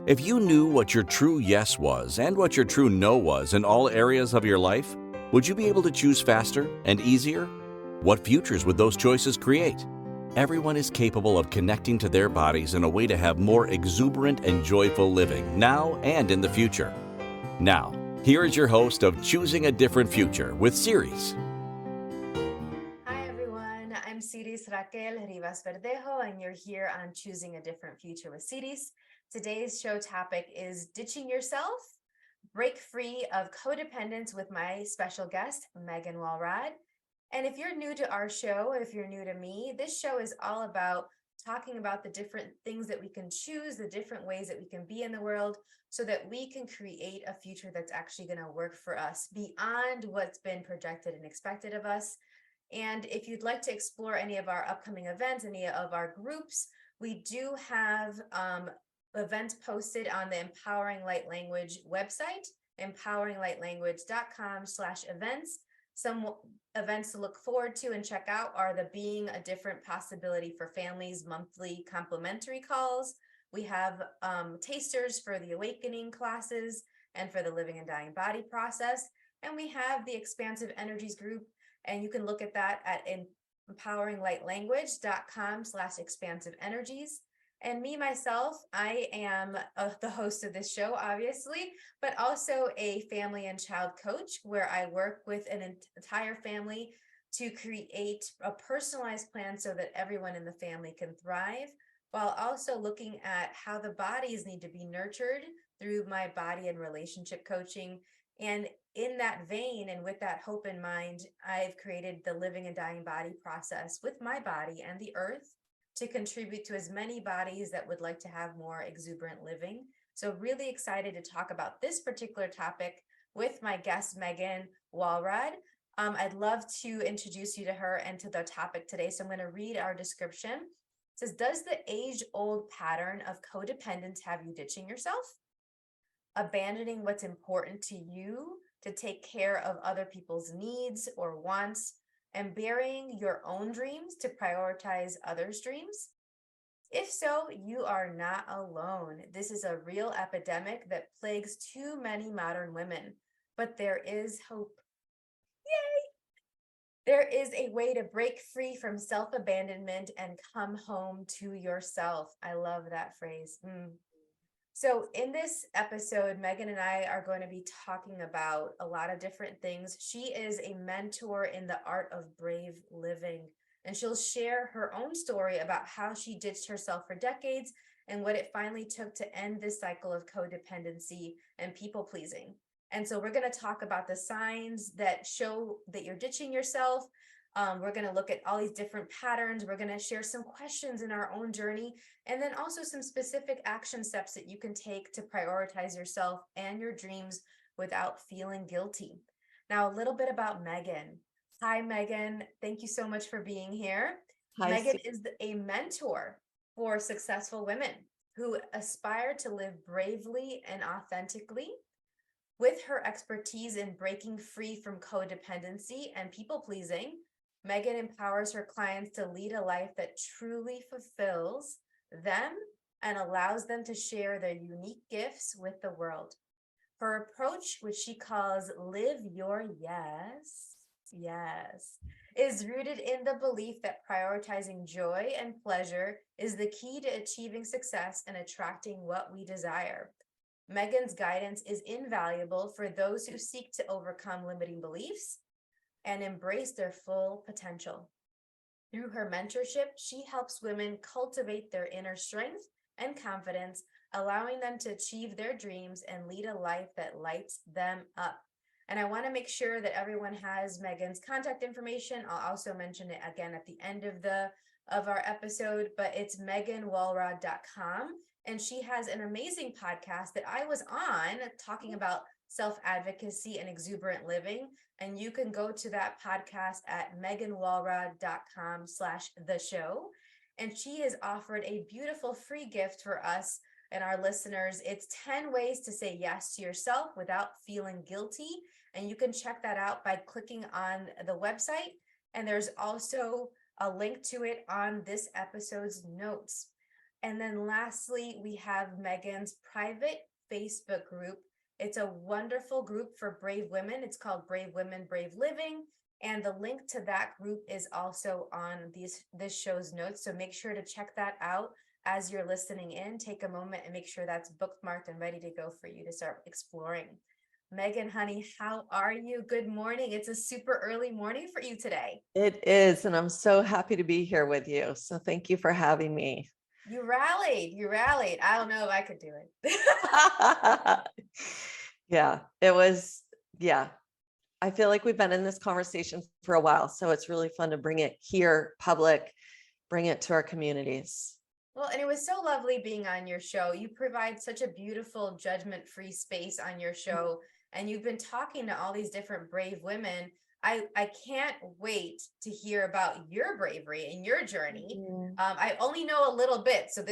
If you knew what your true yes was and what your true no was in all areas of your life, would you be able to choose faster and easier? What futures would those choices create? Everyone is capable of connecting to their bodies in a way to have more exuberant and joyful living now and in the future. Now, here is your host of Choosing a Different Future with Siris. Hi everyone, I'm Siris Raquel Rivas Verdejo, and you're here on Choosing a Different Future with Siris. Today's show topic is Ditching Yourself, Break Free of Codependence with my special guest, Megan Walrod. And if you're new to our show, if you're new to me, this show is all about talking about the different things that we can choose, the different ways that we can be in the world so that we can create a future that's actually going to work for us beyond what's been projected and expected of us. And if you'd like to explore any of our upcoming events, any of our groups, we do have events posted on the Empowering Light Language website, empoweringlightlanguage.com/events. Some events to look forward to and check out are the Being a Different Possibility for Families monthly complimentary calls. We have tasters for the awakening classes and for the living and dying body process. And we have the Expansive Energies group, and you can look at that at empoweringlightlanguage.com/expansive energies. And me, myself, I am the host of this show, obviously, but also a family and child coach where I work with an entire family to create a personalized plan so that everyone in the family can thrive, while also looking at how the bodies need to be nurtured through my body and relationship coaching. And in that vein and with that hope in mind, I've created the living and dying body process with my body and the earth to contribute to as many bodies that would like to have more exuberant living. So really excited to talk about this particular topic with my guest, Megan Walrod. I'd love to introduce you to her and to the topic today. So I'm going to read our description. It says, does the age-old pattern of codependence have you ditching yourself? Abandoning what's important to you to take care of other people's needs or wants, and burying your own dreams to prioritize others' dreams? If so, you are not alone. This is a real epidemic that plagues too many modern women, but there is hope. Yay! There is a way to break free from self-abandonment and come home to yourself. I love that phrase. So in this episode, Megan and I are going to be talking about a lot of different things. She is a mentor in the art of brave living, and she'll share her own story about how she ditched herself for decades and what it finally took to end this cycle of codependency and people pleasing. And so we're going to talk about the signs that show that you're ditching yourself. We're going to look at all these different patterns. We're going to share some questions in our own journey, and then also some specific action steps that you can take to prioritize yourself and your dreams without feeling guilty. Now, a little bit about Megan. Hi, Megan. Thank you so much for being here. Hi, Megan is a mentor for successful women who aspire to live bravely and authentically. With her expertise in breaking free from codependency and people pleasing, Megan empowers her clients to lead a life that truly fulfills them and allows them to share their unique gifts with the world. Her approach, which she calls Live Your Yes, is rooted in the belief that prioritizing joy and pleasure is the key to achieving success and attracting what we desire. Megan's guidance is invaluable for those who seek to overcome limiting beliefs and embrace their full potential. Through her mentorship, she helps women cultivate their inner strength and confidence, allowing them to achieve their dreams and lead a life that lights them up. And I want to make sure that everyone has Megan's contact information. I'll also mention it again at the end of our episode, but it's meganwalrod.com. And she has an amazing podcast that I was on talking about self-advocacy and exuberant living. And you can go to that podcast at meganwalrod.com/the show. And she has offered a beautiful free gift for us and our listeners. It's 10 ways to say yes to yourself without feeling guilty. And you can check that out by clicking on the website. And there's also a link to it on this episode's notes. And then lastly, we have Megan's private Facebook group. It's a wonderful group for brave women. It's called Brave Women, Brave Living. And the link to that group is also on this show's notes. So make sure to check that out as you're listening in. Take a moment and make sure that's bookmarked and ready to go for you to start exploring. Megan, honey, how are you? Good morning. It's a super early morning for you today. It is, and I'm so happy to be here with you. So thank you for having me. You rallied. You rallied. I don't know if I could do it. Yeah, it was. Yeah, I feel like we've been in this conversation for a while, so it's really fun to bring it here, public, bring it to our communities. Well, and it was so lovely being on your show. You provide such a beautiful judgment-free space on your show, and you've been talking to all these different brave women. I can't wait to hear about your bravery and your journey. I only know a little bit, so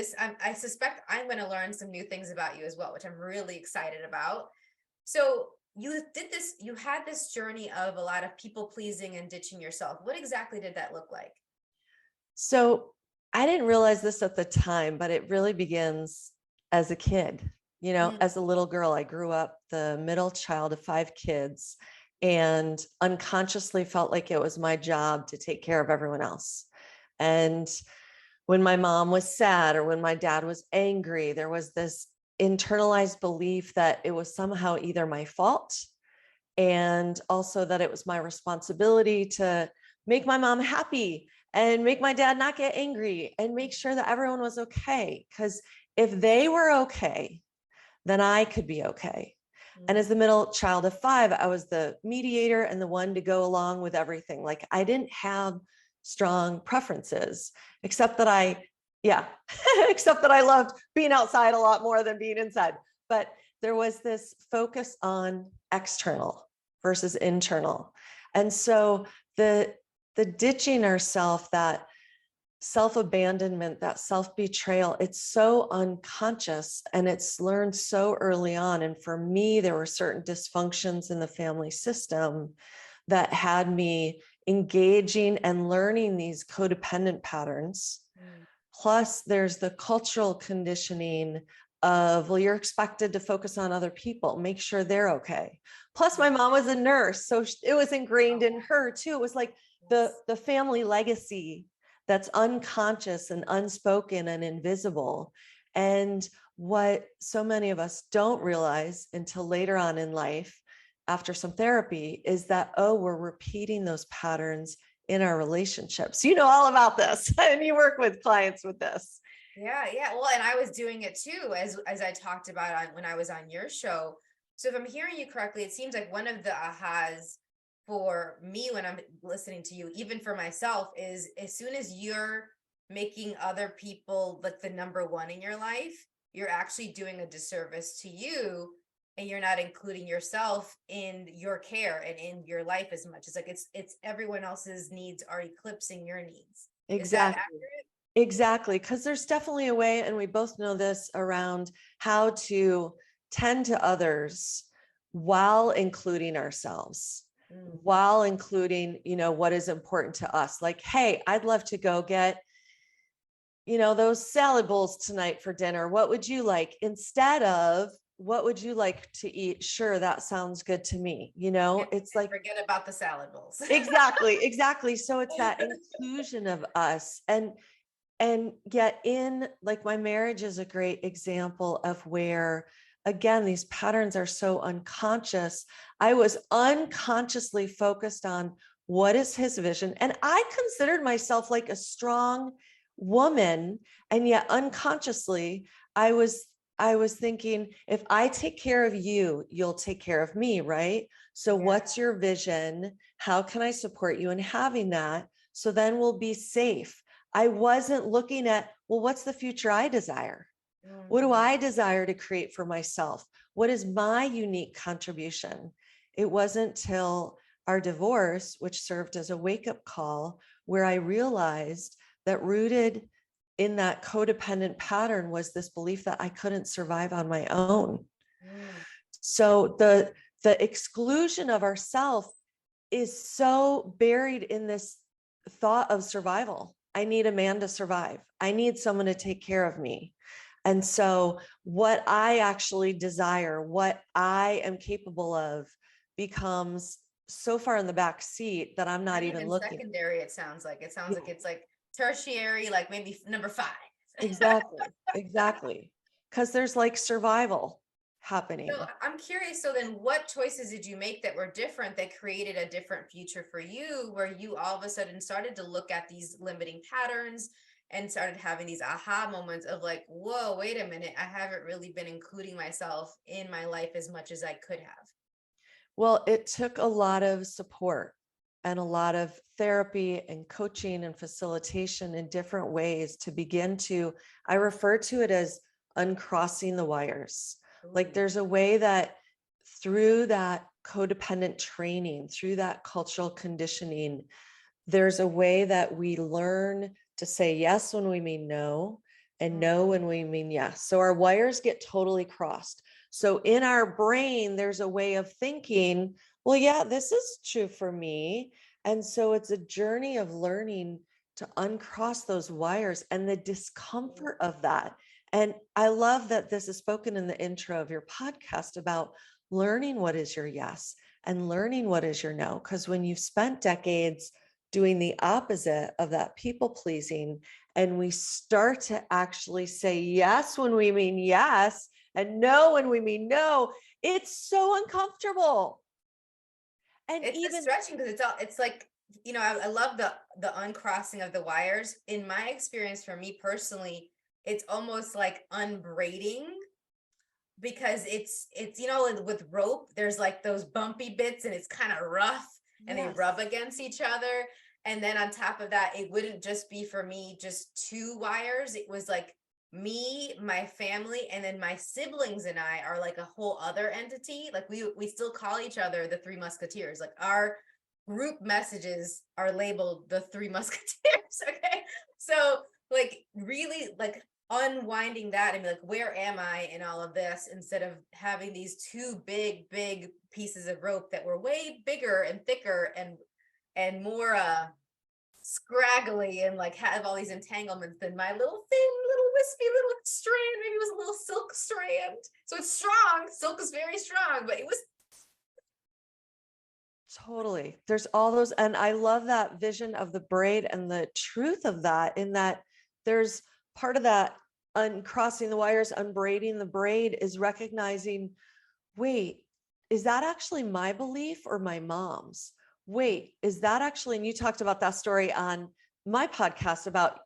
I suspect I'm going to learn some new things about you as well, which I'm really excited about. So you had this journey of a lot of people pleasing and ditching yourself. What exactly did that look like? So I didn't realize this at the time, but it really begins as a kid. As a little girl, I grew up the middle child of 5 kids and unconsciously felt like it was my job to take care of everyone else. And when my mom was sad or when my dad was angry, there was this internalized belief that it was somehow either my fault and also that it was my responsibility to make my mom happy and make my dad not get angry and make sure that everyone was okay. Because if they were okay, then I could be okay. And as the middle child of 5, I was the mediator and the one to go along with everything. Like I didn't have strong preferences, except that I loved being outside a lot more than being inside. But there was this focus on external versus internal. And so the ditching ourselves, that self-abandonment, that self-betrayal, it's so unconscious and it's learned so early on. And for me, there were certain dysfunctions in the family system that had me engaging and learning these codependent patterns. Plus, there's the cultural conditioning of, well, you're expected to focus on other people, make sure they're okay. Plus, my mom was a nurse, so it was ingrained in her too. It was like the family legacy that's unconscious and unspoken and invisible. And what so many of us don't realize until later on in life, after some therapy, is that, we're repeating those patterns in our relationships. You know all about this, and you work with clients with this. Yeah. Well, and I was doing it too, as I talked about when I was on your show. So if I'm hearing you correctly, it seems like one of the ahas for me when I'm listening to you, even for myself, is as soon as you're making other people like the number one in your life, you're actually doing a disservice to you, and you're not including yourself in your care and in your life as much. It's like it's everyone else's needs are eclipsing your needs. Exactly. Is that accurate? Exactly. Because there's definitely a way, and we both know this, around how to tend to others while including ourselves, while including, what is important to us. Like, hey, I'd love to go get, those salad bowls tonight for dinner. What would you like? Instead of, what would you like to eat? Sure, that sounds good to me. It's like, forget about the salad bowls. Exactly. So it's that inclusion of us. And yet like my marriage is a great example of where, again, these patterns are so unconscious. I was unconsciously focused on what is his vision. And I considered myself like a strong woman. And yet unconsciously, I was thinking, if I take care of you, you'll take care of me, right? So what's your vision? How can I support you in having that? So then we'll be safe. I wasn't looking at, well, what's the future I desire? What do I desire to create for myself? What is my unique contribution? It wasn't till our divorce, which served as a wake-up call, where I realized that rooted in that codependent pattern was this belief that I couldn't survive on my own. So the exclusion of ourself is so buried in this thought of survival. I need a man to survive. I need someone to take care of me. And so what I actually desire, what I am capable of becomes so far in the back seat that I'm not even looking. Secondary, it sounds like. It sounds like it's like tertiary, like maybe number 5. Exactly. Exactly. Because there's like survival happening. So I'm curious, so then what choices did you make that were different, that created a different future for you, where you all of a sudden started to look at these limiting patterns and started having these aha moments of like, whoa, wait a minute, I haven't really been including myself in my life as much as I could have. Well, it took a lot of support and a lot of therapy and coaching and facilitation in different ways to begin to, I refer to it as uncrossing the wires. Like there's a way that through that codependent training, through that cultural conditioning, there's a way that we learn to say yes when we mean no and no when we mean yes. So our wires get totally crossed. So in our brain, there's a way of thinking, well, yeah, this is true for me. And so it's a journey of learning to uncross those wires and the discomfort of that. And I love that this is spoken in the intro of your podcast about learning what is your yes and learning what is your no. Because when you've spent decades doing the opposite of that people pleasing, and we start to actually say yes when we mean yes and no when we mean no, it's so uncomfortable. And it's even stretching, because it's like, I love the uncrossing of the wires. In my experience, for me personally, it's almost like unbraiding, because it's with rope, there's like those bumpy bits and it's kind of rough and they rub against each other. And then on top of that, it wouldn't just be for me, just 2 wires. It was like me, my family, and then my siblings and I are like a whole other entity. Like we still call each other the 3 Musketeers. Like our group messages are labeled the 3 Musketeers. Okay. So like really like unwinding that and be like, where am I in all of this, instead of having these 2 big pieces of rope that were way bigger and thicker and more scraggly and like have all these entanglements than my little thin little wispy little strand. Maybe it was a little silk strand, so it's strong. Silk is very strong, but it was totally, there's all those. And I love that vision of the braid and the truth of that, in that there's part of that uncrossing the wires, unbraiding the braid is recognizing, wait, is that actually my belief or my mom's? Wait, is that actually, and you talked about that story on my podcast about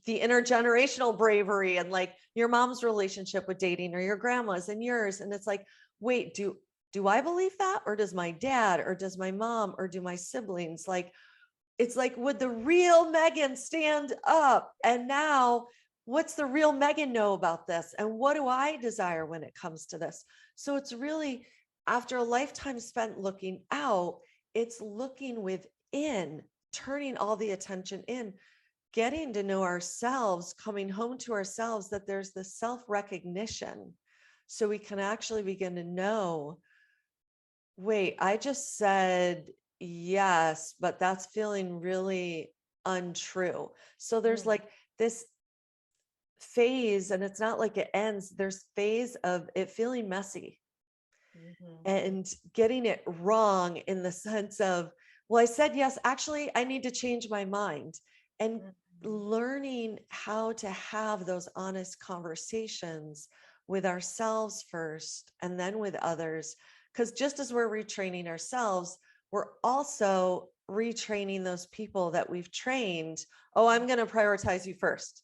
the intergenerational bravery and like your mom's relationship with dating or your grandma's and yours. And it's like, wait, do I believe that? Or does my dad, or does my mom, or do my siblings? Like, it's like, would the real Megan stand up? And now what's the real Megan know about this? And what do I desire when it comes to this? So it's really, after a lifetime spent looking out, it's looking within, turning all the attention in, getting to know ourselves, coming home to ourselves, that there's this self-recognition. So we can actually begin to know, wait, I just said yes, but that's feeling really untrue. So there's like this phase, and it's not like it ends. There's phase of it feeling messy and getting it wrong, in the sense of, well, I said yes, actually, I need to change my mind, and learning how to have those honest conversations with ourselves first and then with others. Because just as we're retraining ourselves, we're also retraining those people that we've trained. Oh, I'm going to prioritize you first.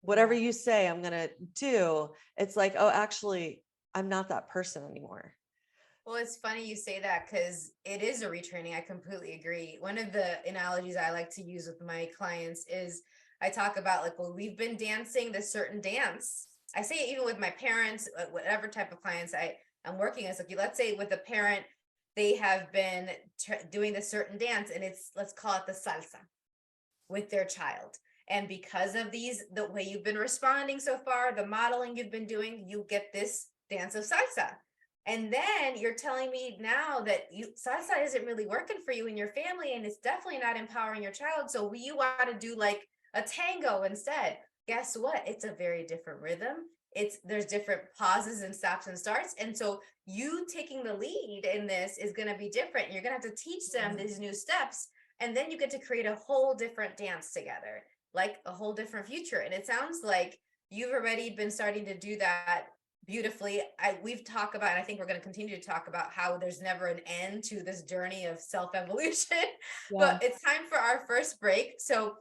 Whatever you say, I'm going to do. It's like, oh, actually, I'm not that person anymore. Well, it's funny you say that, because it is a retraining. I completely agree. One of the analogies I like to use with my clients is I talk about like, well, we've been dancing this certain dance. I say it even with my parents, whatever type of clients I'm working as. Like, let's say with a parent, they have been doing this certain dance, and it's, let's call it the salsa with their child. And because of the way you've been responding so far, the modeling you've been doing, you get this dance of salsa. And then you're telling me now that salsa isn't really working for you and your family, and it's definitely not empowering your child. So you want to do like a tango instead. Guess what? It's a very different rhythm. There's different pauses and stops and starts. And so you taking the lead in this is going to be different. You're going to have to teach them these new steps. And then you get to create a whole different dance together, like a whole different future. And it sounds like you've already been starting to do that beautifully. We've talked about, and I think we're going to continue to talk about how there's never an end to this journey of self-evolution. But it's time for our first break. So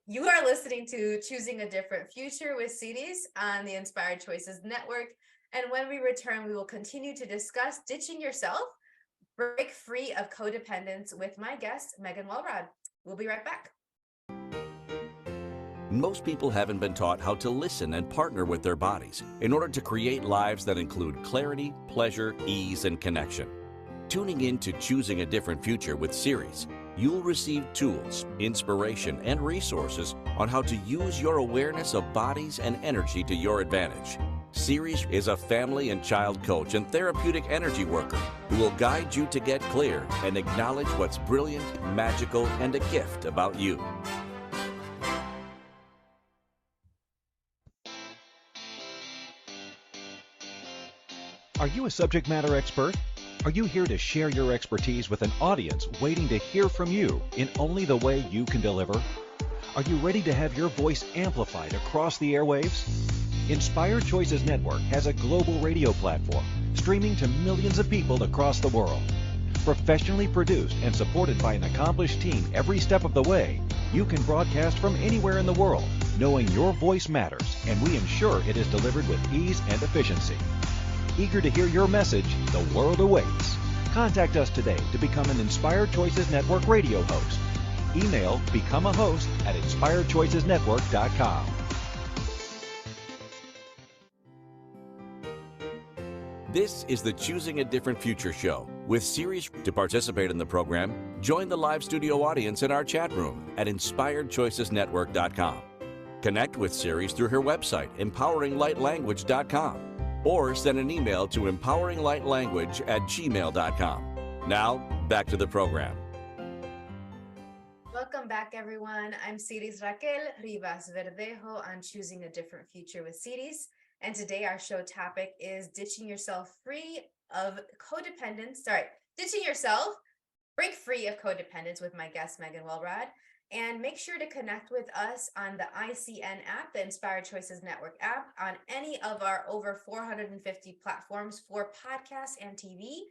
you are listening to Choosing a Different Future with Siris on the Inspired Choices Network. And when we return, we will continue to discuss ditching yourself, break free of codependence with my guest, Megan Walrod. We'll be right back. Most people haven't been taught how to listen and partner with their bodies in order to create lives that include clarity, pleasure, ease, and connection. Tuning in to Choosing a Different Future with Siris, you'll receive tools, inspiration, and resources on how to use your awareness of bodies and energy to your advantage. Siris is a family and child coach and therapeutic energy worker who will guide you to get clear and acknowledge what's brilliant, magical, and a gift about you. Are you a subject matter expert? Are you here to share your expertise with an audience waiting to hear from you in only the way you can deliver? Are you ready to have your voice amplified across the airwaves? Inspired Choices Network has a global radio platform streaming to millions of people across the world. Professionally produced and supported by an accomplished team every step of the way, you can broadcast from anywhere in the world, knowing your voice matters, and we ensure it is delivered with ease and efficiency. Eager to hear your message, the world awaits. Contact us today to become an Inspired Choices Network radio host. Email become a host at inspiredchoicesnetwork.com. This is the Choosing a Different Future show with Siris. To participate in the program, join the live studio audience in our chat room at inspiredchoicesnetwork.com. Connect with Siris through her website, empoweringlightlanguage.com, or send an email to empoweringlightlanguage@gmail.com. Now, back to the program. Welcome back, everyone. I'm Siris Raquel Rivas Verdejo on Choosing a Different Future with Siris. And today our show topic is ditching yourself free of codependence. Ditching yourself, break free of codependence with my guest, Megan Walrod. And make sure to connect with us on the ICN app, the Inspired Choices Network app, on any of our over 450 platforms for podcasts and TV.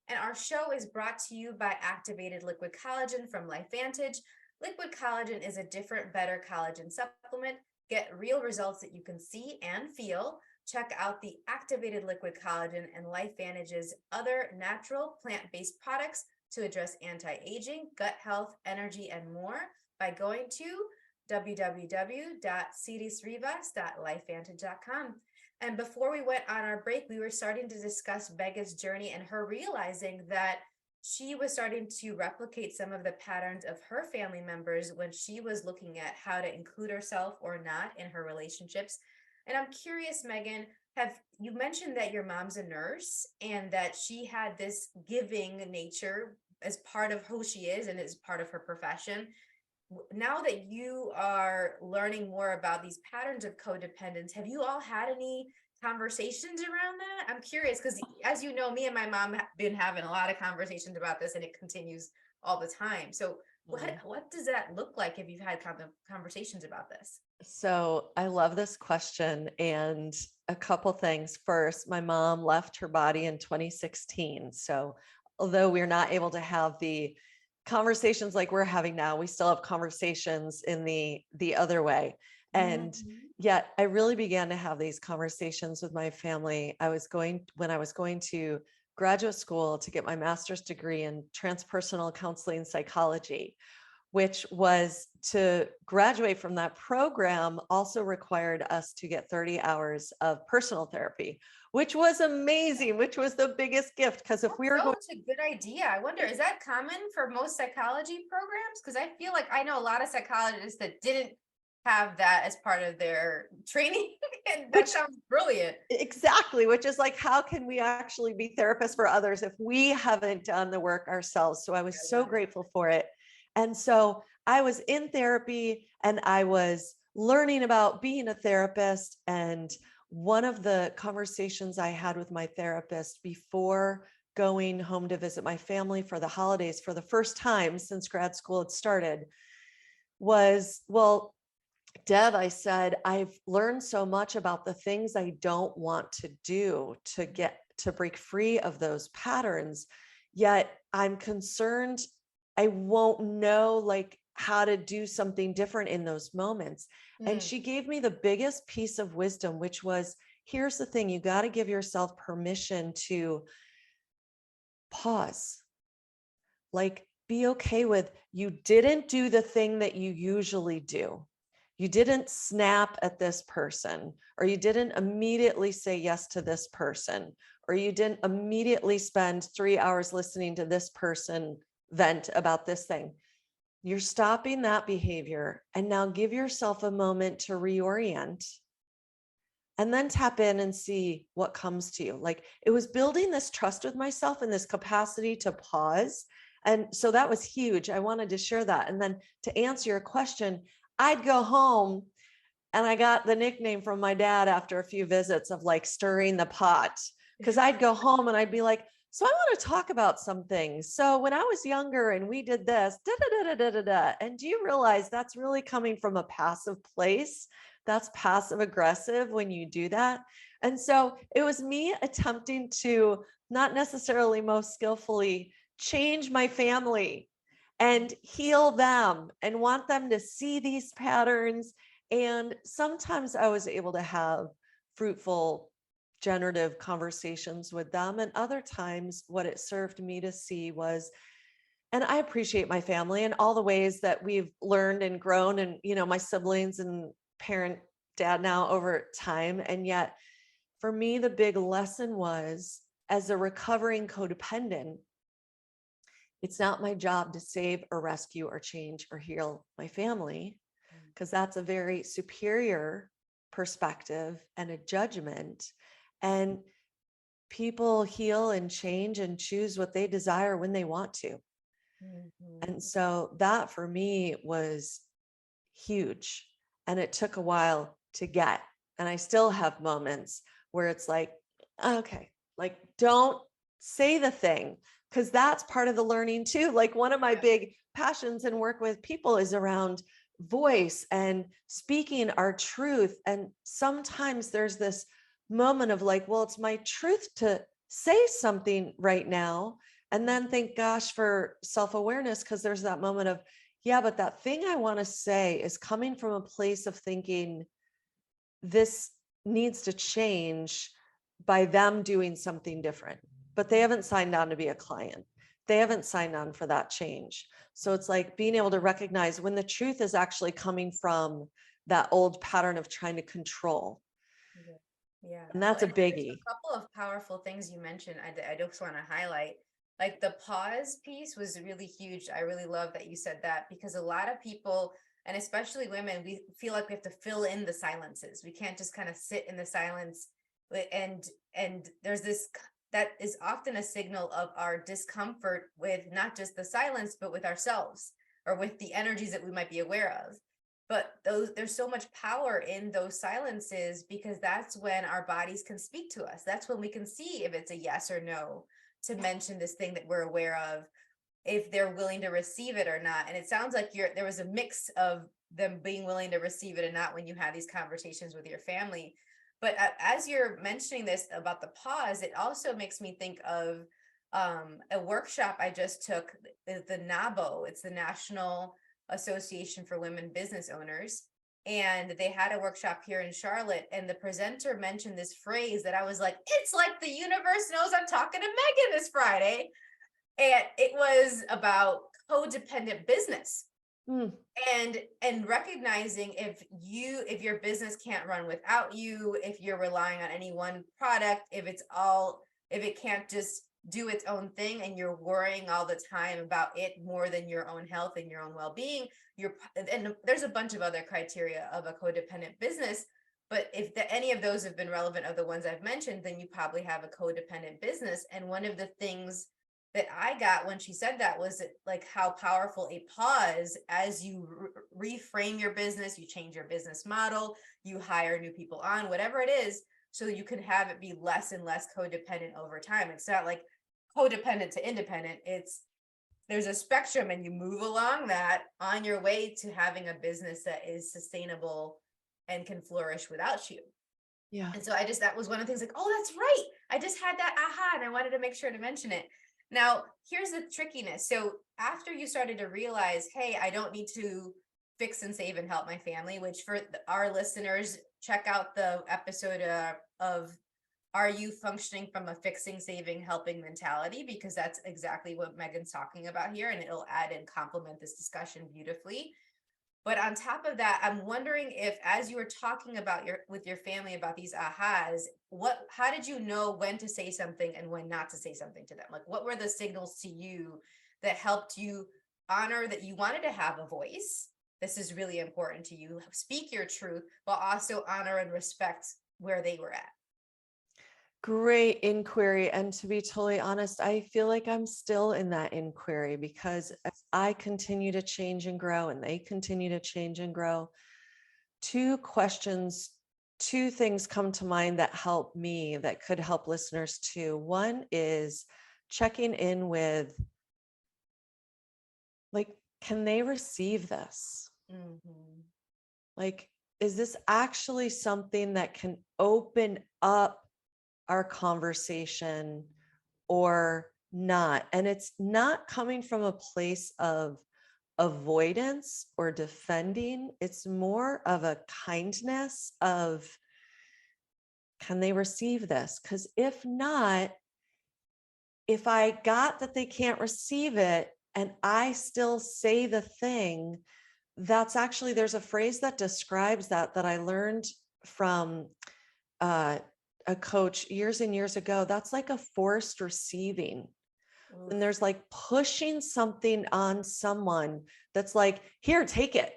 And our show is brought to you by Activated Liquid Collagen from LifeVantage. Liquid collagen is a different, better collagen supplement. Get real results that you can see and feel. Check out the Activated Liquid Collagen and LifeVantage's other natural plant-based products to address anti-aging, gut health, energy, and more by going to www.sirisrivas.lifevantage.com. And before we went on our break, we were starting to discuss Megan's journey and her realizing that she was starting to replicate some of the patterns of her family members when she was looking at how to include herself or not in her relationships. And I'm curious, Megan, you mentioned that your mom's a nurse and that she had this giving nature as part of who she is and as part of her profession. Now that you are learning more about these patterns of codependence, have you all had any conversations around that? I'm curious because, as you know, me and my mom have been having a lot of conversations about this, and it continues all the time. So what does that look like if you've had conversations about this? So I love this question, and a couple things. First, my mom left her body in 2016. So although we're not able to have the conversations like we're having now, we still have conversations in the other way. And yet I really began to have these conversations with my family. When I was going to graduate school to get my master's degree in transpersonal counseling psychology, which was to graduate from that program also required us to get 30 hours of personal therapy, which was amazing, which was the biggest gift. Because if we were going a good idea. I wonder, is that common for most psychology programs? Because I feel like I know a lot of psychologists that didn't have that as part of their training. And that sounds brilliant. Exactly, which is like, how can we actually be therapists for others if we haven't done the work ourselves? So I was so grateful for it. And so I was in therapy and I was learning about being a therapist. And one of the conversations I had with my therapist before going home to visit my family for the holidays for the first time since grad school had started was, well, Deb, I said, I've learned so much about the things I don't want to do to get to break free of those patterns. Yet I'm concerned I won't know like how to do something different in those moments. And Mm. she gave me the biggest piece of wisdom, which was, here's the thing, you got to give yourself permission to pause. Like, be okay with, you didn't do the thing that you usually do. You didn't snap at this person, or you didn't immediately say yes to this person, or you didn't immediately spend 3 hours listening to this person vent about this thing. You're stopping that behavior. And now give yourself a moment to reorient and then tap in and see what comes to you. Like, it was building this trust with myself and this capacity to pause. And so that was huge. I wanted to share that. And then to answer your question, I'd go home and I got the nickname from my dad after a few visits of like stirring the pot, because I'd go home and I'd be like, so I want to talk about some things. So when I was younger and we did this, da da da da da da. And do you realize that's really coming from a passive place? That's passive aggressive when you do that. And so it was me attempting to not necessarily most skillfully change my family and heal them and want them to see these patterns. And sometimes I was able to have fruitful, generative conversations with them. And other times, what it served me to see was, and I appreciate my family and all the ways that we've learned and grown, and, you know, my siblings and parent, dad now over time. And yet, for me, the big lesson was, as a recovering codependent, it's not my job to save or rescue or change or heal my family, because that's a very superior perspective and a judgment. And people heal and change and choose what they desire when they want to. Mhm. And so that for me was huge. And it took a while to get. And I still have moments where it's like, okay, like, don't say the thing, because that's part of the learning too. Like, one of my big passions and work with people is around voice and speaking our truth. And sometimes there's this moment of like, well, it's my truth to say something right now. And then thank gosh for self-awareness, because there's that moment of, yeah, but that thing I want to say is coming from a place of thinking this needs to change by them doing something different, but they haven't signed on to be a client. They haven't signed on for that change. So it's like being able to recognize when the truth is actually coming from that old pattern of trying to control. Yeah. Yeah. And that's a Well, and there's biggie. a couple of powerful things you mentioned. I just want to highlight, like the pause piece was really huge. I really love that you said that, because a lot of people, and especially women, we feel like we have to fill in the silences. We can't just kind of sit in the silence. And there's this that is often a signal of our discomfort with not just the silence, but with ourselves, or with the energies that we might be aware of. But there's so much power in those silences, because that's when our bodies can speak to us. That's when we can see if it's a yes or no to mention this thing that we're aware of, if they're willing to receive it or not. And it sounds like there was a mix of them being willing to receive it and not when you had these conversations with your family. But as you're mentioning this about the pause, it also makes me think of a workshop I just took, the NABO. It's the National Association for Women Business Owners. And they had a workshop here in Charlotte, and the presenter mentioned this phrase that I was like, it's like the universe knows I'm talking to Megan this Friday. And it was about codependent business. Mm. And recognizing if your business can't run without you, if you're relying on any one product, if it can't just do its own thing, and you're worrying all the time about it more than your own health and your own well-being, and there's a bunch of other criteria of a codependent business. But if any of those have been relevant of the ones I've mentioned, then you probably have a codependent business. And one of the things that I got when she said that was like how powerful a pause as you reframe your business, you change your business model, you hire new people on, whatever it is, so you can have it be less and less codependent over time. It's not like codependent to independent. There's a spectrum and you move along that on your way to having a business that is sustainable and can flourish without you. Yeah. And so that was one of the things like, oh, that's right. I just had that aha and I wanted to make sure to mention it. Now, here's the trickiness. So after you started to realize, hey, I don't need to fix and save and help my family, which for our listeners, check out the episode of Are You Functioning from a Fixing, Saving, Helping Mentality? Because that's exactly what Megan's talking about here. And it'll add and complement this discussion beautifully. But on top of that, I'm wondering if, as you were talking about with your family about these ahas, how did you know when to say something and when not to say something to them? Like, what were the signals to you that helped you honor that you wanted to have a voice? This is really important to you. Speak your truth, but also honor and respect where they were at. Great inquiry. And to be totally honest, I feel like I'm still in that inquiry because as I continue to change and grow and they continue to change and grow, two things come to mind that help me, that could help listeners too. One is checking in with, like, can they receive this? Mm-hmm. Like, is this actually something that can open up our conversation or not? And it's not coming from a place of avoidance or defending. It's more of a kindness of, can they receive this? Because if not, if I got that they can't receive it and I still say the thing, that's actually, there's a phrase that describes that I learned from a coach years and years ago. That's like a forced receiving. And there's like pushing something on someone that's like, here, take it.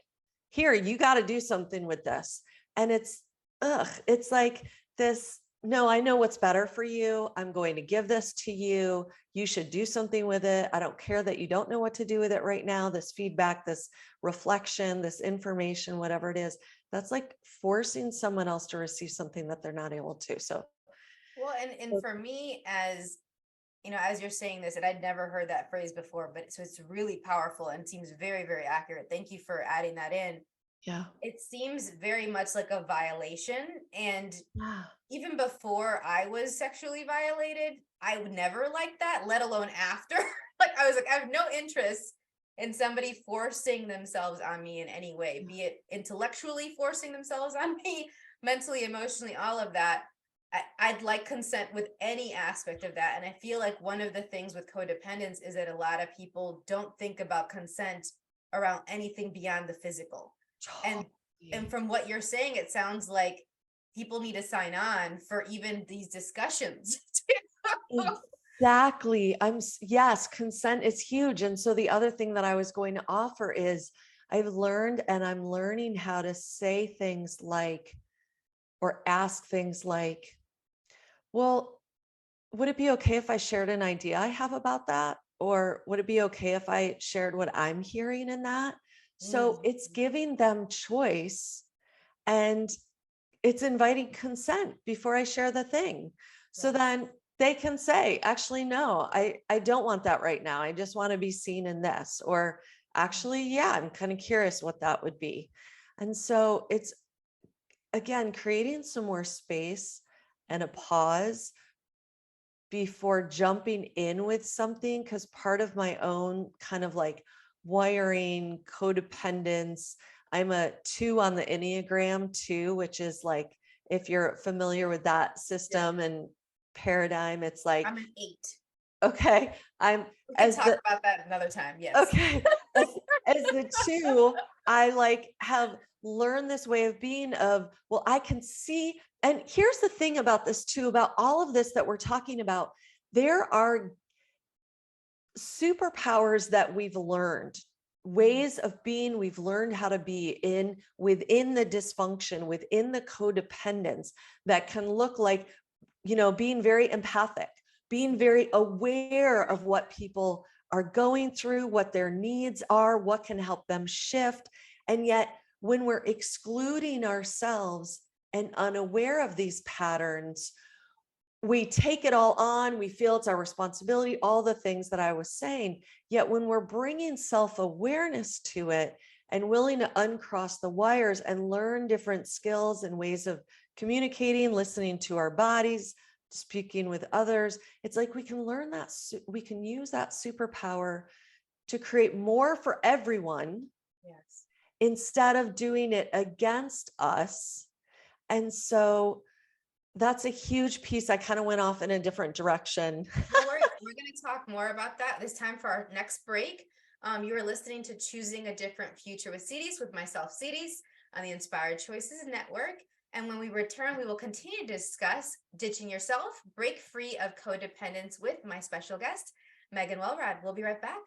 Here, you got to do something with this. And it's like this, no, I know what's better for you. I'm going to give this to you. You should do something with it. I don't care that you don't know what to do with it right now. This feedback, this reflection, this information, whatever it is, that's like forcing someone else to receive something that they're not able to. So, well, and for me, as you know, as you're saying this, and I'd never heard that phrase before, but so it's really powerful and seems very, very accurate. Thank you for adding that in. yeah. It seems very much like a violation. And Yeah. even before I was sexually violated, I would never like that, let alone after. Like, I was like, I have no interest in somebody forcing themselves on me in any way, be it intellectually forcing themselves on me, mentally, emotionally, all of that. I'd like consent with any aspect of that. And I feel like one of the things with codependence is that a lot of people don't think about consent around anything beyond the physical. And from what you're saying, it sounds like people need to sign on for even these discussions. Exactly. Yes, consent is huge. And so the other thing that I was going to offer is I've learned and I'm learning how to say things like, or ask things like, well, would it be okay if I shared an idea I have about that? Or would it be okay if I shared what I'm hearing in that? So it's giving them choice and it's inviting consent before I share the thing. So then they can say, actually, no, I don't want that right now. I just want to be seen in this. Or actually, yeah, I'm kind of curious what that would be. And so it's, again, creating some more space and a pause before jumping in with something. Because part of my own kind of like wiring, codependence, I'm a 2 on the Enneagram 2, which is like, if you're familiar with that system and paradigm, it's like, I'm an 8. Okay. We can talk about that another time. Yes. Okay. As the 2, I like have learned this way of being of, well, I can see. And here's the thing about this too, about all of this that we're talking about, there are superpowers that we've learned, ways of being, we've learned how to be within the dysfunction, within the codependence that can look like, being very empathic, being very aware of what people are going through, what their needs are, what can help them shift. And yet, when we're excluding ourselves and unaware of these patterns, we take it all on, we feel it's our responsibility, all the things that I was saying. Yet when we're bringing self-awareness to it and willing to uncross the wires and learn different skills and ways of communicating, listening to our bodies, speaking with others, it's like we can learn that, we can use that superpower to create more for everyone. Yes. Instead of doing it against us. And so that's a huge piece. I kind of went off in a different direction. Don't worry, we're going to talk more about that this time for our next break. You are listening to Choosing a Different Future with Siris, with myself, Siris, on the Inspired Choices Network. And when we return, we will continue to discuss ditching yourself, break free of codependence with my special guest, Megan Walrod. We'll be right back.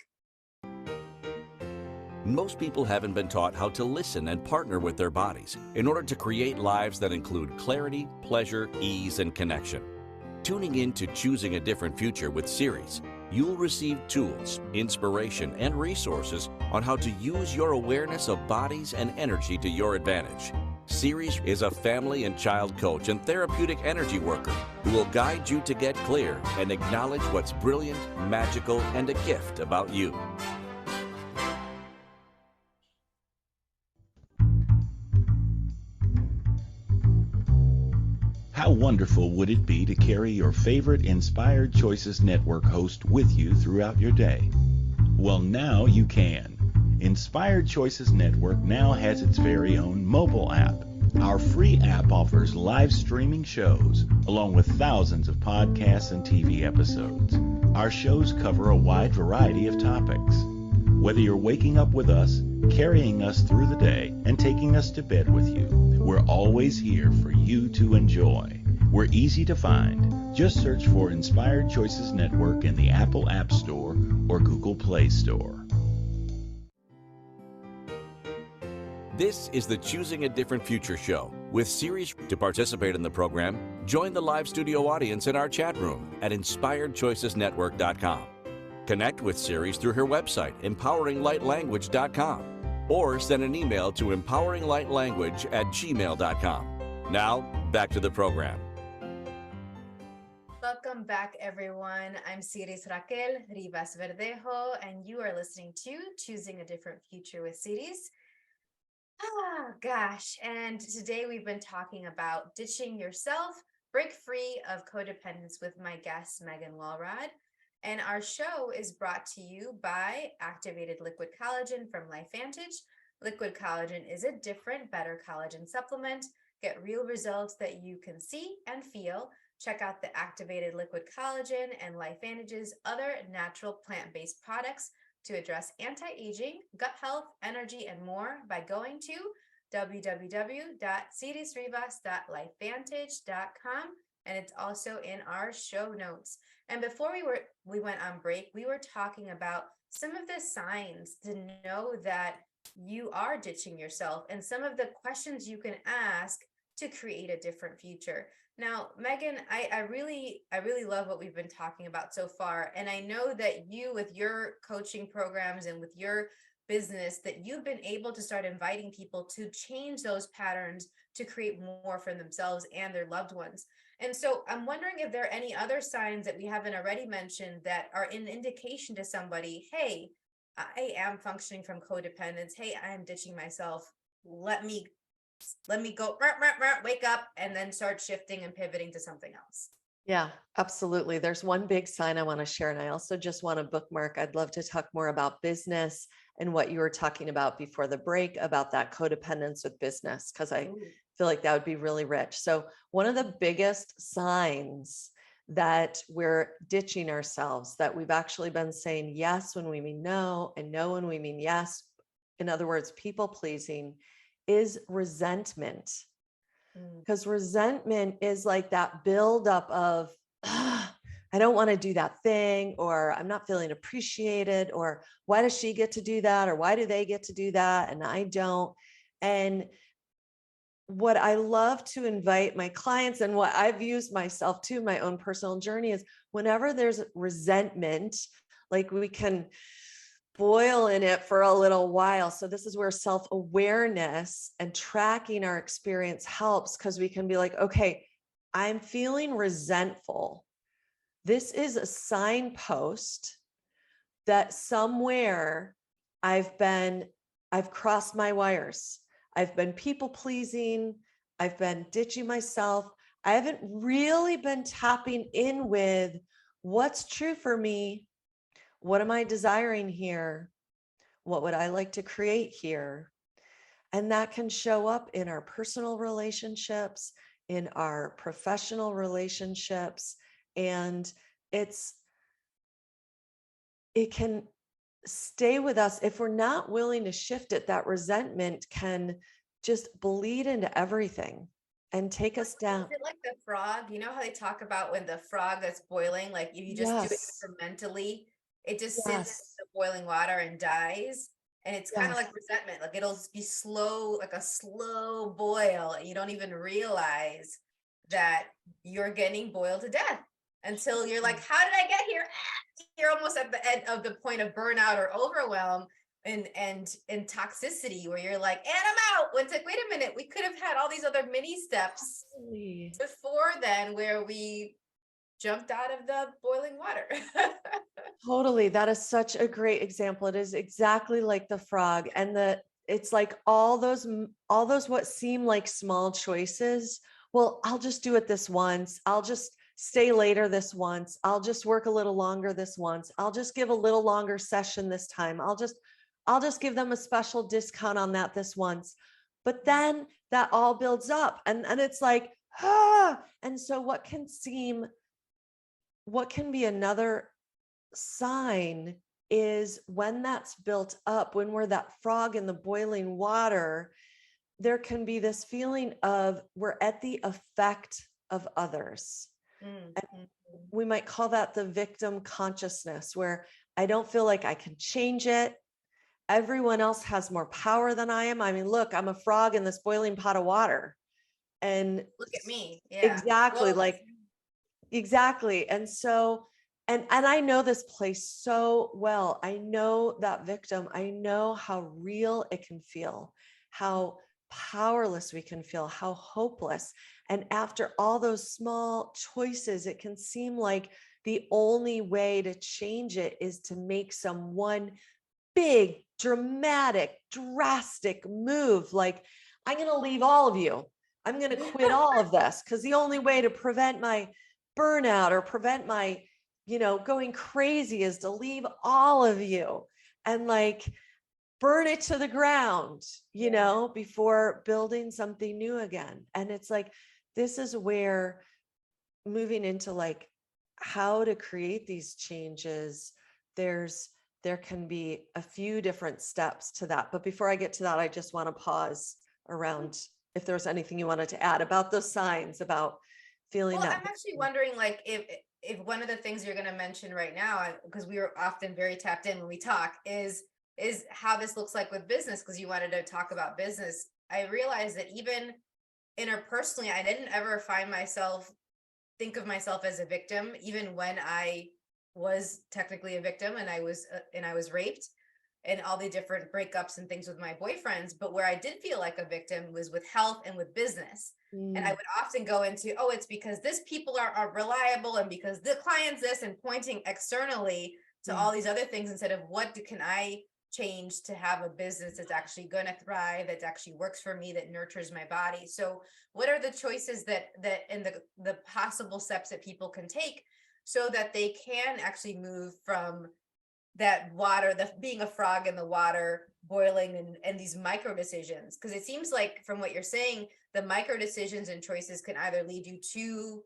Most people haven't been taught how to listen and partner with their bodies in order to create lives that include clarity, pleasure, ease, and connection. Tuning in to Choosing a Different Future with Siris, you'll receive tools, inspiration, and resources on how to use your awareness of bodies and energy to your advantage. Siris is a family and child coach and therapeutic energy worker who will guide you to get clear and acknowledge what's brilliant, magical, and a gift about you. How wonderful would it be to carry your favorite Inspired Choices Network host with you throughout your day? Well, now you can. Inspired Choices Network now has its very own mobile app. Our free app offers live streaming shows, along with thousands of podcasts and TV episodes. Our shows cover a wide variety of topics. Whether you're waking up with us, carrying us through the day, and taking us to bed with you, we're always here for you to enjoy. We're easy to find. Just search for Inspired Choices Network in the Apple App Store or Google Play Store. This is the Choosing a Different Future show with Siris. To participate in the program, join the live studio audience in our chat room at inspiredchoicesnetwork.com. Connect with Siris through her website, empoweringlightlanguage.com, or send an email to empoweringlightlanguage@gmail.com. Now, back to the program. Welcome back, everyone. I'm Siris Raquel Rivas Verdejo, and you are listening to Choosing a Different Future with Siris. Oh, gosh. And today we've been talking about ditching yourself, break free of codependence with my guest, Megan Walrod. And our show is brought to you by Activated Liquid Collagen from LifeVantage. Liquid collagen is a different, better collagen supplement. Get real results that you can see and feel. Check out the Activated Liquid Collagen and LifeVantage's other natural plant-based products to address anti-aging, gut health, energy, and more by going to www.sirisrivas.lifevantage.com, and it's also in our show notes. And before we went on break, we were talking about some of the signs to know that you are ditching yourself and some of the questions you can ask to create a different future. Now, Megan, I really love what we've been talking about so far. And I know that you, with your coaching programs and with your business, that you've been able to start inviting people to change those patterns to create more for themselves and their loved ones. And so I'm wondering if there are any other signs that we haven't already mentioned that are an indication to somebody, hey, I am functioning from codependence. Hey, I am ditching myself. Let me go, wake up, and then start shifting and pivoting to something else. Yeah, absolutely. There's one big sign I want to share, and I also just want to bookmark. I'd love to talk more about business and what you were talking about before the break about that codependence with business, because I feel like that would be really rich. So one of the biggest signs that we're ditching ourselves, that we've actually been saying yes when we mean no and no when we mean yes, in other words, people pleasing, is resentment. Because resentment is like that buildup of, I don't want to do that thing, or I'm not feeling appreciated, or why does she get to do that? Or why do they get to do that? And I don't. And what I love to invite my clients and what I've used myself to my own personal journey is whenever there's resentment, like we can boil in it for a little while. So this is where self-awareness and tracking our experience helps, because we can be like, okay, I'm feeling resentful. This is a signpost that somewhere I've crossed my wires. I've been people pleasing. I've been ditching myself. I haven't really been tapping in with what's true for me. What am I desiring here? What would I like to create here? And that can show up in our personal relationships, in our professional relationships. And it can stay with us. If we're not willing to shift it, that resentment can just bleed into everything and take us down. Is it like the frog? You know how they talk about when the frog that's boiling, like if you just do it Yes. incrementally, it just sits in Yes. the boiling water and dies. And it's kind of Yes. like resentment, like it'll be slow, like a slow boil, and you don't even realize that you're getting boiled to death until you're like, how did I get here? Ah, you're almost at the end of the point of burnout or overwhelm and toxicity, where you're like, and I'm out. It's like, wait a minute, we could have had all these other mini steps Totally. before then where we jumped out of the boiling water. Totally. That is such a great example. It is exactly like the frog, and it's like all those what seem like small choices. Well, I'll just do it this once. I'll just stay later this once. I'll just work a little longer this once. I'll just give a little longer session this time. I'll just give them a special discount on that this once. But then that all builds up, and it's like, and so what can be another sign is when that's built up, when we're that frog in the boiling water, there can be this feeling of we're at the effect of others. Mm-hmm. We might call that the victim consciousness, where I don't feel like I can change it. Everyone else has more power than I am. I mean, look, I'm a frog in this boiling pot of water. And Look at me. Yeah. exactly, Well, exactly. And so, and I know this place so well. I know that victim. I know how real it can feel, how powerless we can feel, how hopeless. And after all those small choices, it can seem like the only way to change it is to make some one big, dramatic, drastic move. Like, I'm going to leave all of you. I'm going to quit all of this, because the only way to prevent my burnout or prevent my, going crazy is to leave all of you and like burn it to the ground, before building something new again. And it's like, this is where moving into like how to create these changes, there can be a few different steps to that. But before I get to that, I just want to pause around if there's anything you wanted to add about those signs, about feeling well, that. I'm actually wondering, like, if one of the things you're going to mention right now, because we are often very tapped in when we talk, is how this looks like with business, because you wanted to talk about business. I realized that even interpersonally, I didn't ever think of myself as a victim, even when I was technically a victim and I was raped and all the different breakups and things with my boyfriends. But where I did feel like a victim was with health and with business. And I would often go into, oh, it's because this people are reliable, and because the client's this, and pointing externally to all these other things instead of can I change to have a business that's actually going to thrive, that actually works for me, that nurtures my body. So what are the choices that and the possible steps that people can take so that they can actually move from that water, being a frog in the water, boiling, and these micro decisions? Because it seems like from what you're saying, the micro decisions and choices can either lead you to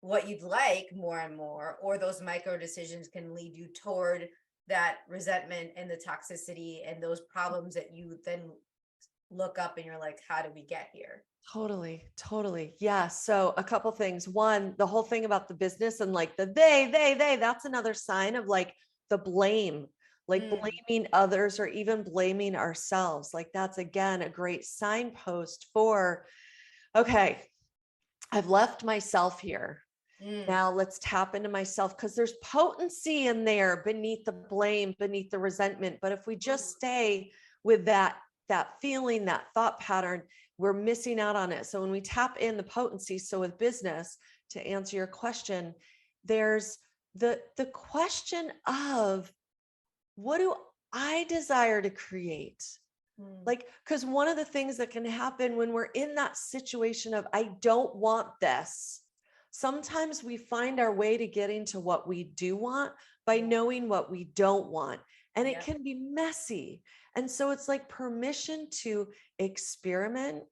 what you'd like more and more, or those micro decisions can lead you toward that resentment and the toxicity and those problems that you then look up and you're like, how did we get here? Totally. Yeah. So a couple things. One, the whole thing about the business and like the they, that's another sign of like the blame. like blaming others or even blaming ourselves. Like that's, again, a great signpost for, okay, I've left myself here. Now let's tap into myself, because there's potency in there beneath the blame, beneath the resentment. But if we just stay with that feeling, that thought pattern, we're missing out on it. So when we tap in the potency, so with business, to answer your question, there's the question of, what do I desire to create? Like, because one of the things that can happen when we're in that situation of, I don't want this, sometimes we find our way to getting to what we do want by knowing what we don't want. And it can be messy. And so it's like permission to experiment,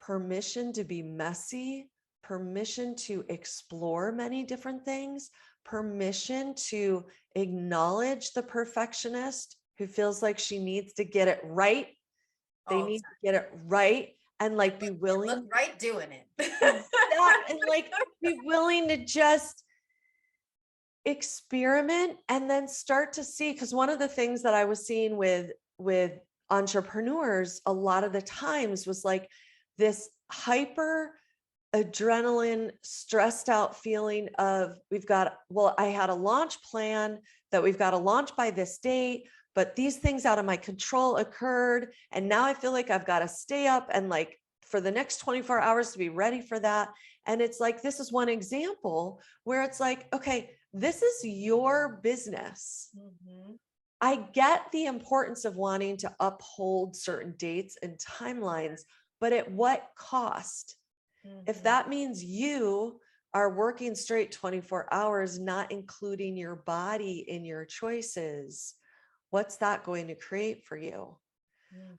permission to be messy, permission to explore many different things, permission to acknowledge the perfectionist who feels like she needs to get it right. They need to get it right, and like be willing. Look right doing it. And like be willing to just experiment and then start to see. Because one of the things that I was seeing with entrepreneurs a lot of the times was like this hyper adrenaline, stressed out feeling of, I had a launch plan that we've got to launch by this date, but these things out of my control occurred. And now I feel like I've got to stay up and like for the next 24 hours to be ready for that. And it's like, this is one example where it's like, okay, this is your business. I get the importance of wanting to uphold certain dates and timelines, but at what cost? If that means you are working straight 24 hours, not including your body in your choices, what's that going to create for you?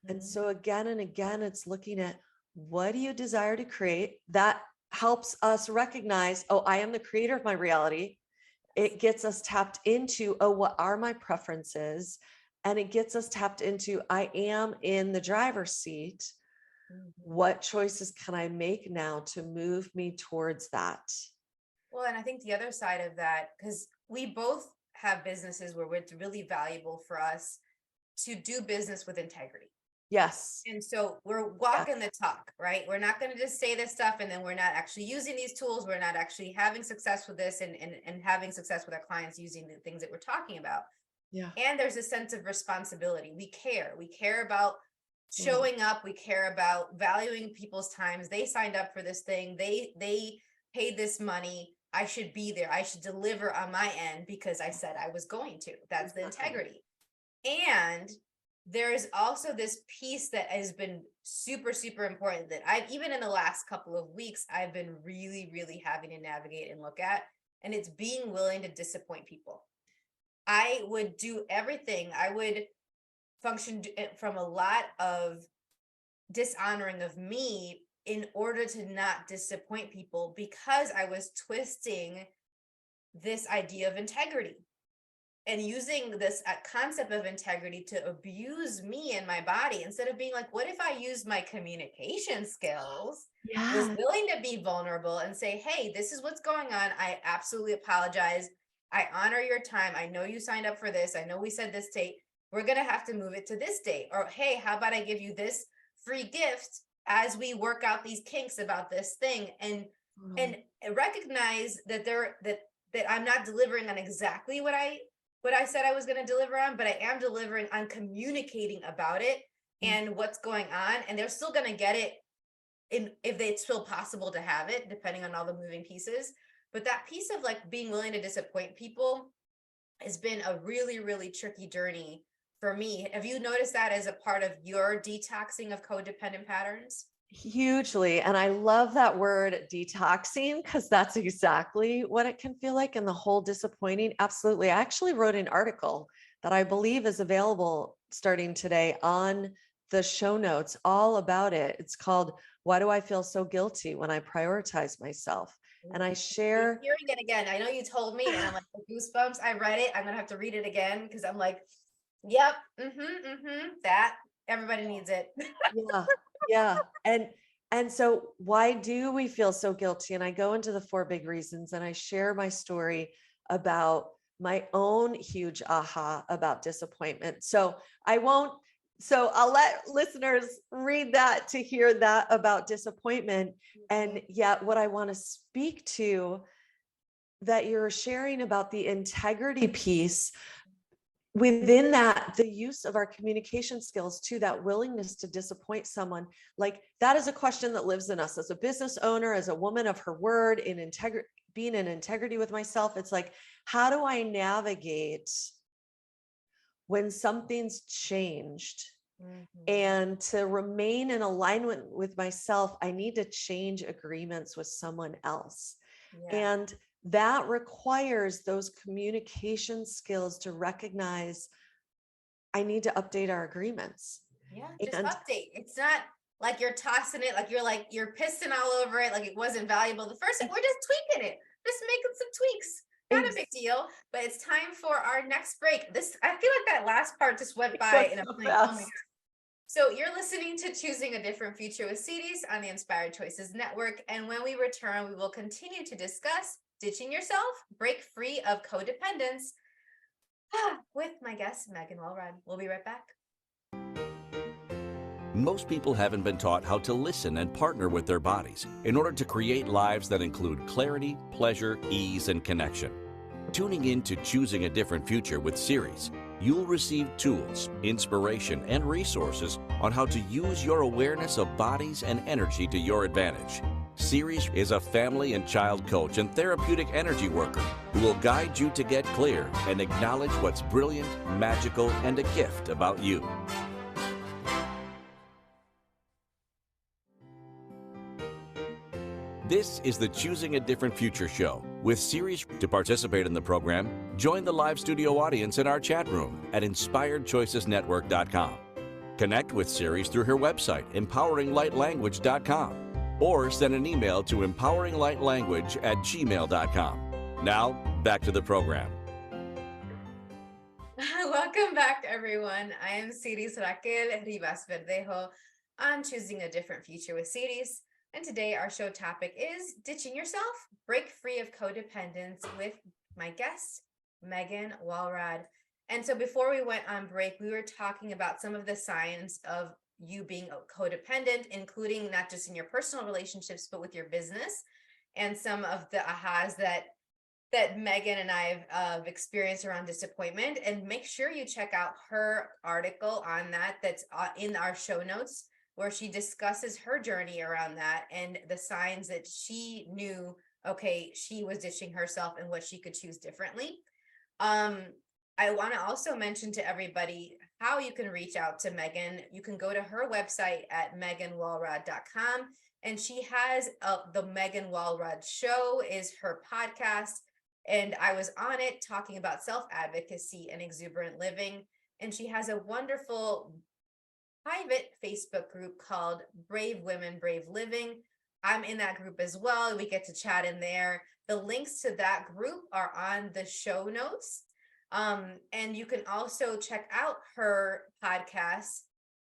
And so again and again, it's looking at, what do you desire to create? That helps us recognize, oh, I am the creator of my reality. It gets us tapped into, oh, what are my preferences? And it gets us tapped into, I am in the driver's seat. What choices can I make now to move me towards that? Well, and I think the other side of that, because we both have businesses where it's really valuable for us to do business with integrity. Yes. And so we're walking the talk, right? We're not going to just say this stuff and then we're not actually using these tools. We're not actually having success with this and having success with our clients using the things that we're talking about. Yeah. And there's a sense of responsibility. We care about showing up. We care about valuing people's times. They signed up for this thing. They paid this money. I should be there. I should deliver on my end because I said I was going to. That's the integrity. And there's also this piece that has been super, super important that I've, even in the last couple of weeks, I've been really, really having to navigate and look at, and it's being willing to disappoint people. I would do everything. I would function from a lot of dishonoring of me in order to not disappoint people, because I was twisting this idea of integrity and using this concept of integrity to abuse me and my body, instead of being like, what if I use my communication skills, was willing to be vulnerable and say, hey, this is what's going on. I absolutely apologize. I honor your time. I know you signed up for this. I know we said this date. We're going to have to move it to this date. Or, hey, how about I give you this free gift as we work out these kinks about this thing, and recognize that that I'm not delivering on exactly what I said I was going to deliver on, but I am delivering on communicating about it and what's going on. And they're still going to get it if it's still possible to have it, depending on all the moving pieces. But that piece of like being willing to disappoint people has been a really, really tricky journey for me. Have you noticed that as a part of your detoxing of codependent patterns? Hugely. And I love that word detoxing, because that's exactly what it can feel like. And the whole disappointing. Absolutely. I actually wrote an article that I believe is available starting today on the show notes, all about it. It's called, Why Do I Feel So Guilty When I Prioritize Myself? And I share. I'm hearing it again. I know you told me, and I'm like, goosebumps. I read it. I'm going to have to read it again because I'm like, yep. That everybody needs it. Yeah. And so why do we feel so guilty? And I go into the 4 big reasons, and I share my story about my own huge aha about disappointment. So I'll let listeners read that to hear that about disappointment. And yet what I want to speak to that you're sharing about the integrity piece within that, the use of our communication skills to that willingness to disappoint someone, like that is a question that lives in us as a business owner, as a woman of her word, in integrity, being in integrity with myself. It's like, how do I navigate when something's changed? And to remain in alignment with myself, I need to change agreements with someone else. And that requires those communication skills to recognize I need to update our agreements. Just update. It's not like you're tossing it, like you're pissing all over it, like it wasn't valuable the first time. We're just tweaking it, just making some tweaks. Not a big deal, but it's time for our next break. I feel like that last part just went by in a blink. Oh my God. So you're listening to Choosing a Different Future with Siris on the Inspired Choices Network. And when we return, we will continue to discuss ditching yourself, break free of codependence with my guest, Megan Walrod. We'll be right back. Most people haven't been taught how to listen and partner with their bodies in order to create lives that include clarity, pleasure, ease, and connection. Tuning in to Choosing a Different Future with Siris, you'll receive tools, inspiration, and resources on how to use your awareness of bodies and energy to your advantage. Siris is a family and child coach and therapeutic energy worker who will guide you to get clear and acknowledge what's brilliant, magical, and a gift about you. This is the Choosing a Different Future show with Siris. To participate in the program, join the live studio audience in our chat room at inspiredchoicesnetwork.com. Connect with Siris through her website, empoweringlightlanguage.com, or send an email to empoweringlightlanguage@gmail.com. Now, back to the program. Welcome back, everyone. I am Siris Raquel Rivas Verdejo on Choosing a Different Future with Siris. And today our show topic is Ditching Yourself, Break Free of Codependence with my guest, Megan Walrod. And so before we went on break, we were talking about some of the signs of you being codependent, including not just in your personal relationships, but with your business, and some of the ahas that Megan and I have experienced around disappointment. And make sure you check out her article on that that's in our show notes, where she discusses her journey around that and the signs that she knew, okay, she was ditching herself and what she could choose differently. I want to also mention to everybody how you can reach out to Megan. You can go to her website at meganwalrod.com, and she has the Megan Walrod Show is her podcast. And I was on it talking about self-advocacy and exuberant living. And she has a wonderful private Facebook group called Brave Women, Brave Living. I'm in that group as well. We get to chat in there. The links to that group are on the show notes. And you can also check out her podcast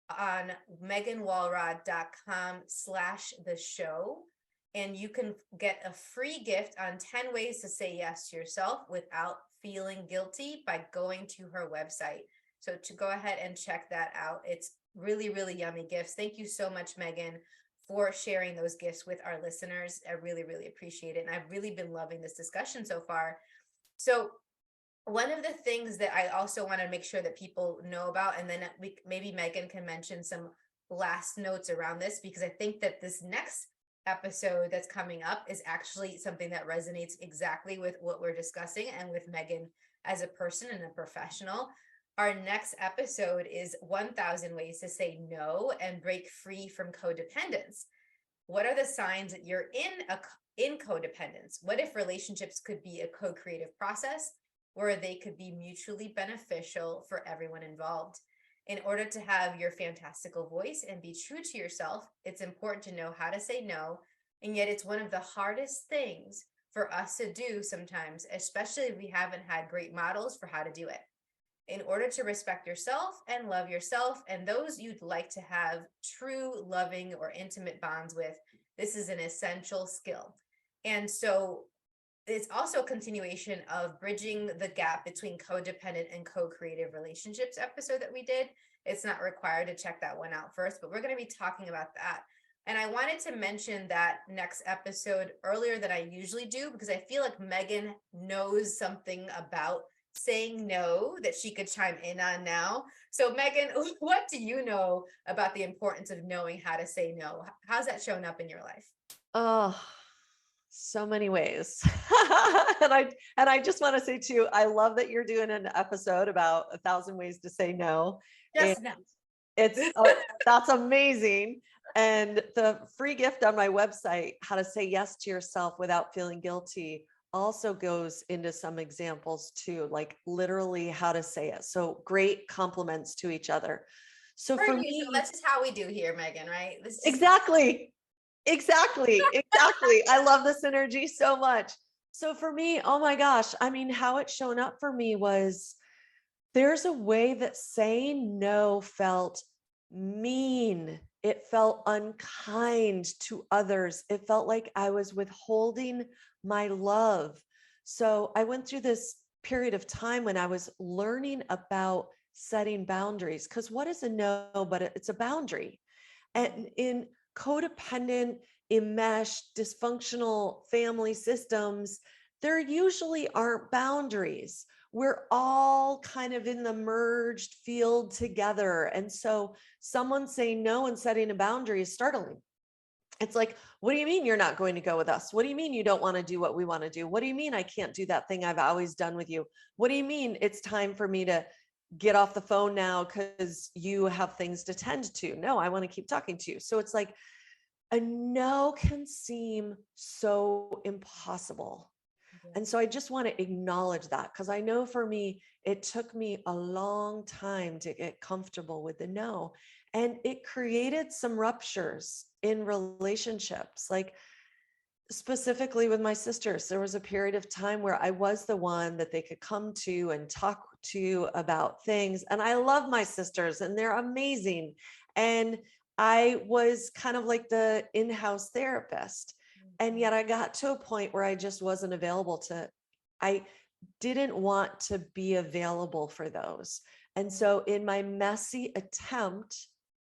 on meganwalrod.com/the show. And you can get a free gift on 10 ways to say yes to yourself without feeling guilty by going to her website. So to go ahead and check that out. It's really, really yummy gifts. Thank you so much, Megan, for sharing those gifts with our listeners. I really, really appreciate it. And I've really been loving this discussion so far. So one of the things that I also want to make sure that people know about, and then maybe Megan can mention some last notes around this, because I think that this next episode that's coming up is actually something that resonates exactly with what we're discussing and with Megan as a person and a professional. Our next episode is 1,000 ways to say no and break free from codependence. What are the signs that you're in codependence? What if relationships could be a co-creative process where they could be mutually beneficial for everyone involved? In order to have your fantastical voice and be true to yourself, it's important to know how to say no. And yet it's one of the hardest things for us to do sometimes, especially if we haven't had great models for how to do it. In order to respect yourself and love yourself and those you'd like to have true, loving, or intimate bonds with, this is an essential skill. And so it's also a continuation of bridging the gap between codependent and co-creative relationships episode that we did. It's not required to check that one out first, but we're going to be talking about that. And I wanted to mention that next episode earlier than I usually do, because I feel like Megan knows something about saying no that she could chime in on now. So Megan, what do you know about the importance of knowing how to say no? How's that shown up in your life? Oh, so many ways. And I just want to say too, I love that you're doing an episode about 1,000 ways to say no. Yes, And no. it's that's amazing. And the free gift on my website, How to Say Yes to Yourself Without Feeling Guilty, also goes into some examples too, like literally how to say it. So great compliments to each other. So for me, So that's just how we do here, Megan, right? This is exactly. Exactly. I love this energy so much. So for me, oh my gosh, I mean, how it's shown up for me was there's a way that saying no felt mean. It felt unkind to others. It felt like I was withholding my love. So I went through this period of time when I was learning about setting boundaries, because what is a no, but it's a boundary. And in codependent, enmeshed, dysfunctional family systems, there usually aren't boundaries. We're all kind of in the merged field together. And so someone saying no and setting a boundary is startling. It's like, what do you mean you're not going to go with us? What do you mean you don't want to do what we want to do? What do you mean I can't do that thing I've always done with you? What do you mean it's time for me to get off the phone now because you have things to tend to? No, I want to keep talking to you. So it's like a no can seem so impossible. And so I just want to acknowledge that, because I know for me, it took me a long time to get comfortable with the no. And it created some ruptures in relationships. Like specifically with my sisters, there was a period of time where I was the one that they could come to and talk to about things. And I love my sisters and they're amazing. And I was kind of like the in-house therapist. And yet I got to a point where I just wasn't available I didn't want to be available for those. And so in my messy attempt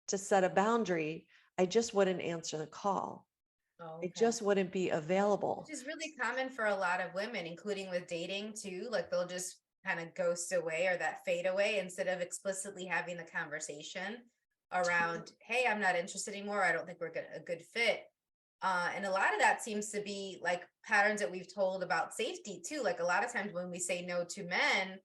to set a boundary, I just wouldn't answer the call. Oh, It just wouldn't be available. which is really common for a lot of women, including with dating too. Like they'll just kind of ghost away or that fade away instead of explicitly having the conversation around, hey, I'm not interested anymore. I don't think we're a good fit. And a lot of that seems to be like patterns that we've told about safety too. Like a lot of times when we say no to men,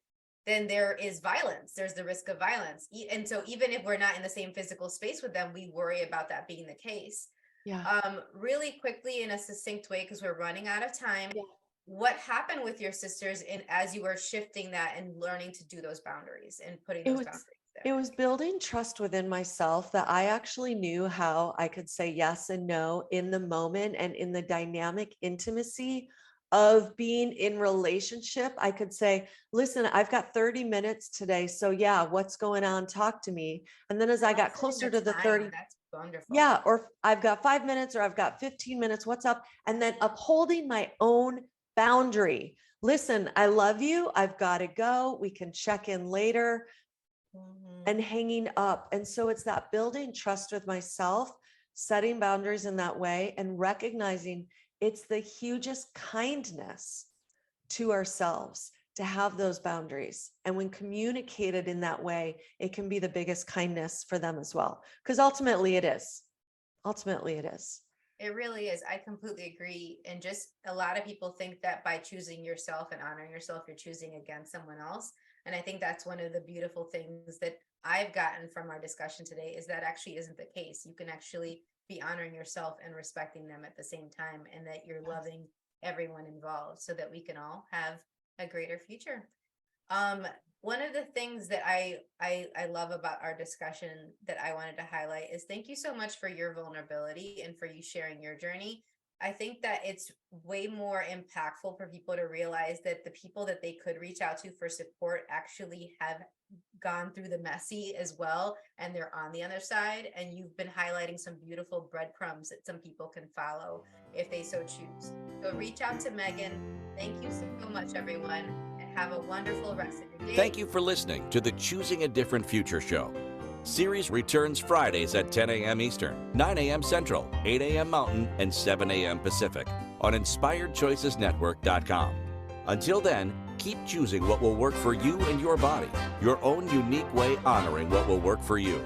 then there is violence. There's the risk of violence. And so even if we're not in the same physical space with them, we worry about that being the case. Yeah. Really quickly in a succinct way, because we're running out of time. Yeah. What happened with your sisters as you were shifting that and learning to do those boundaries and putting those boundaries It there? was building trust within myself that I actually knew how I could say yes and no in the moment and in the dynamic intimacy of being in relationship. I could say, listen, I've got 30 minutes today. So yeah, what's going on? Talk to me. And then as I got closer to the 30, That's wonderful. yeah, or I've got 5 minutes or I've got 15 minutes, what's up? And then upholding my own boundary. Listen, I love you. I've got to go. We can check in later. And hanging up. And so it's that building trust with myself, setting boundaries in that way, and recognizing it's the hugest kindness to ourselves to have those boundaries. And when communicated in that way, it can be the biggest kindness for them as well. Because ultimately it is. Ultimately it is. It really is. I completely agree. And just a lot of people think that by choosing yourself and honoring yourself, you're choosing against someone else. And I think that's one of the beautiful things that I've gotten from our discussion today is that actually isn't the case. You can actually be honoring yourself and respecting them at the same time, and that you're loving everyone involved so that we can all have a greater future. One of the things that I love about our discussion that I wanted to highlight is thank you so much for your vulnerability and for you sharing your journey. I think that it's way more impactful for people to realize that the people that they could reach out to for support actually have gone through the messy as well, and they're on the other side. And you've been highlighting some beautiful breadcrumbs that some people can follow if they so choose. So reach out to Megan. Thank you so much, everyone, and have a wonderful rest of your day. Thank you for listening to the Choosing a Different Future show. Siris returns Fridays at 10 a.m. Eastern, 9 a.m. Central, 8 a.m. Mountain, and 7 a.m. Pacific on InspiredChoicesNetwork.com. Until then, keep choosing what will work for you and your body, your own unique way honoring what will work for you.